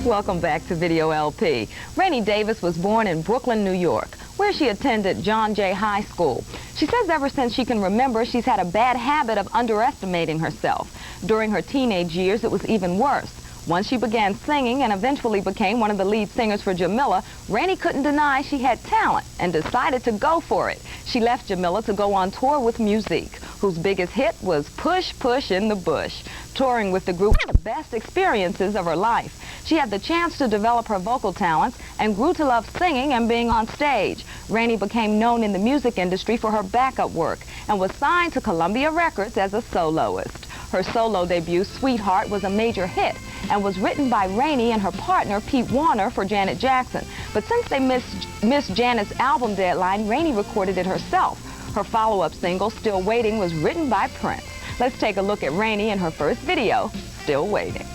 Welcome back to Video LP. Rainey Davis was born in Brooklyn, New York, where she attended John Jay High School. She says ever since she can remember, she's had a bad habit of underestimating herself. During her teenage years, it was even worse. Once she began singing and eventually became one of the lead singers for Jamila, Rainey couldn't deny she had talent and decided to go for it. She left Jamila to go on tour with Musique, whose biggest hit was Push, Push in the Bush. Touring with the group was the best experiences of her life. She had the chance to develop her vocal talents and grew to love singing and being on stage. Rainey became known in the music industry for her backup work and was signed to Columbia Records as a soloist. Her solo debut, Sweetheart, was a major hit and was written by Rainey and her partner, Pete Warner, for Janet Jackson. But since they missed Janet's album deadline, Rainey recorded it herself. Her follow-up single, Still Waiting, was written by Prince. Let's take a look at Rainey in her first video, Still Waiting.